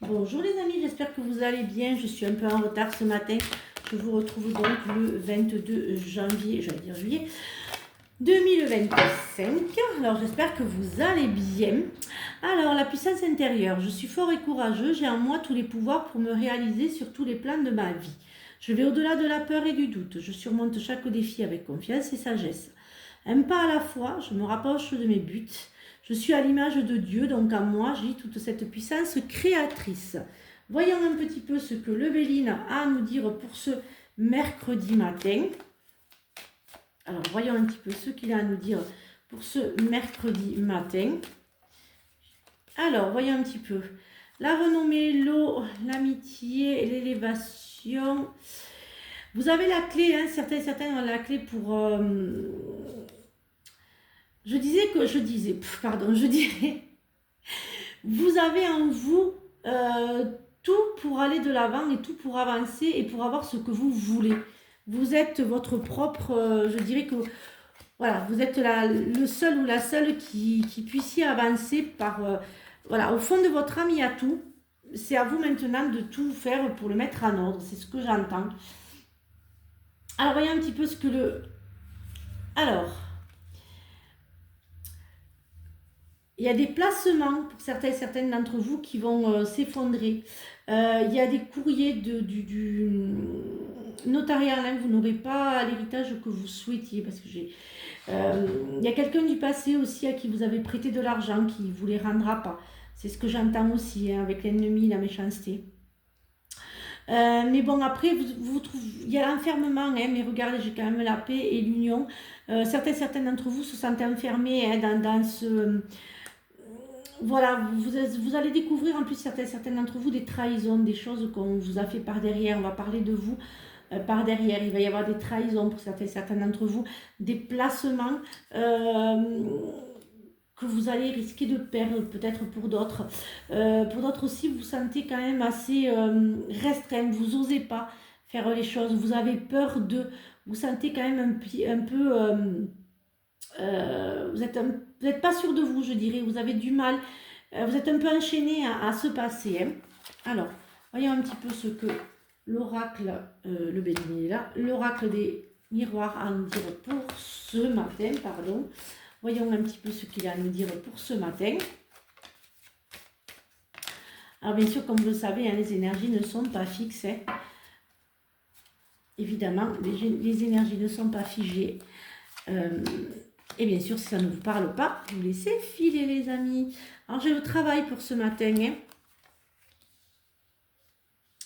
Bonjour les amis, j'espère que vous allez bien. Je suis un peu en retard ce matin. Je vous retrouve donc le 22 janvier, j'allais dire juillet 2025. Alors j'espère que vous allez bien. Alors la puissance intérieure, je suis fort et courageux. J'ai en moi tous les pouvoirs pour me réaliser sur tous les plans de ma vie. Je vais au-delà de la peur et du doute. Je surmonte chaque défi avec confiance et sagesse. Un pas à la fois, je me rapproche de mes buts. Je suis à l'image de Dieu, donc en moi, j'ai toute cette puissance créatrice. Voyons un petit peu ce que le Béline a à nous dire pour ce mercredi matin. Alors, voyons un petit peu ce qu'il a à nous dire pour ce mercredi matin. Alors, voyons un petit peu. La renommée, l'eau, l'amitié, l'élévation. Vous avez la clé, hein, certains ont la clé pour... je dirais, vous avez en vous tout pour aller de l'avant et tout pour avancer et pour avoir ce que vous voulez. Vous êtes votre propre, je dirais que, voilà, vous êtes le seul ou la seule qui puissiez avancer par, voilà, au fond de votre âme, il y a tout. C'est à vous maintenant de tout faire pour le mettre en ordre, c'est ce que j'entends. Alors, voyons un petit peu ce que le... Alors... Il y a des placements pour certaines d'entre vous qui vont s'effondrer. Il y a des courriers du notariat, hein, vous n'aurez pas l'héritage que vous souhaitiez. Parce que il y a quelqu'un du passé aussi à qui vous avez prêté de l'argent qui ne vous les rendra pas. C'est ce que j'entends aussi hein, avec l'ennemi, la méchanceté. Mais bon, après, il y a l'enfermement, hein, mais regardez, j'ai quand même la paix et l'union. Certains d'entre vous se sentent enfermés hein, dans ce... Voilà, vous allez découvrir en plus certains d'entre vous des trahisons, des choses qu'on vous a fait par derrière. On va parler de vous par derrière. Il va y avoir des trahisons pour certains d'entre vous, des placements que vous allez risquer de perdre peut-être pour d'autres. Pour d'autres aussi, vous vous sentez quand même assez restreint, vous n'osez pas faire les choses, vous avez peur de... Vous sentez quand même un peu... vous n'êtes pas sûr de vous, je dirais. Vous avez du mal. Vous êtes un peu enchaîné à se passer. Hein. Alors, voyons un petit peu ce que l'oracle, le béni est là, l'oracle des miroirs a à nous dire pour ce matin. Pardon. Voyons un petit peu ce qu'il a à nous dire pour ce matin. Alors, bien sûr, comme vous le savez, hein, les énergies ne sont pas fixes. Hein. Évidemment, les énergies ne sont pas figées. Et bien sûr, si ça ne vous parle pas, vous laissez filer les amis. Alors j'ai le travail pour ce matin. Hein.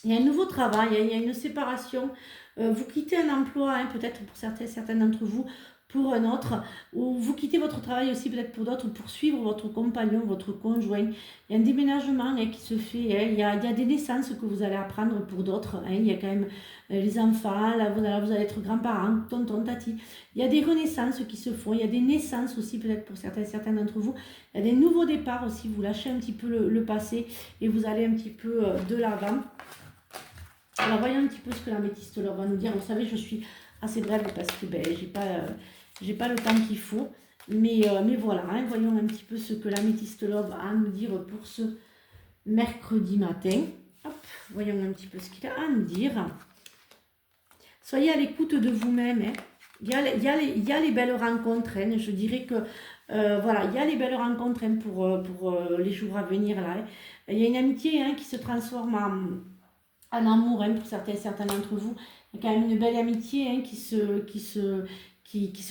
Il y a un nouveau travail, il y a une séparation. Vous quittez un emploi, hein, peut-être pour certains d'entre vous, pour un autre. Ou vous quittez votre travail aussi peut-être pour d'autres, pour suivre votre compagnon, votre conjoint. Il y a un déménagement hein, qui se fait. Hein. Il y a des naissances que vous allez apprendre pour d'autres. Hein. Il y a quand même les enfants, là vous allez être grands-parents, tonton, tati. Il y a des renaissances qui se font. Il y a des naissances aussi peut-être pour certains d'entre vous. Il y a des nouveaux départs aussi. Vous lâchez un petit peu le passé et vous allez un petit peu de l'avant. Alors voyons un petit peu ce que l'améthyste leur va nous dire. Vous savez, je suis assez brève parce que ben, j'ai pas le temps qu'il faut. Mais voilà, hein, voyons un petit peu ce que l'améthyste Love a à nous dire pour ce mercredi matin. Hop, voyons un petit peu ce qu'il a à nous dire. Soyez à l'écoute de vous-même. Hein. Il y a les belles rencontres. Hein. Je dirais que voilà, il y a les belles rencontres hein, pour les jours à venir. Là, hein. Il y a une amitié hein, qui se transforme en amour hein, pour certains d'entre vous. Il y a quand même une belle amitié hein, qui se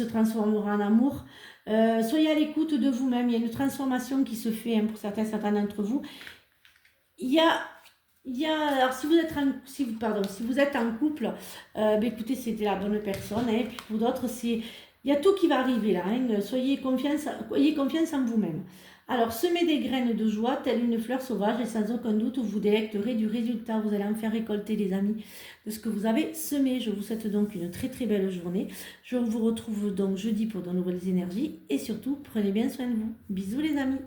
transformera en amour. Soyez à l'écoute de vous-même. Il y a une transformation qui se fait hein, pour certains d'entre vous. Alors si vous êtes en couple, ben écoutez, c'était la bonne personne. Hein, et puis pour d'autres, il y a tout qui va arriver là. Hein, ayez confiance en vous-même. Alors, semez des graines de joie, telle une fleur sauvage, et sans aucun doute, vous vous délecterez du résultat. Vous allez en faire récolter, les amis, de ce que vous avez semé. Je vous souhaite donc une très très belle journée. Je vous retrouve donc jeudi pour de nouvelles énergies. Et surtout, prenez bien soin de vous. Bisous les amis.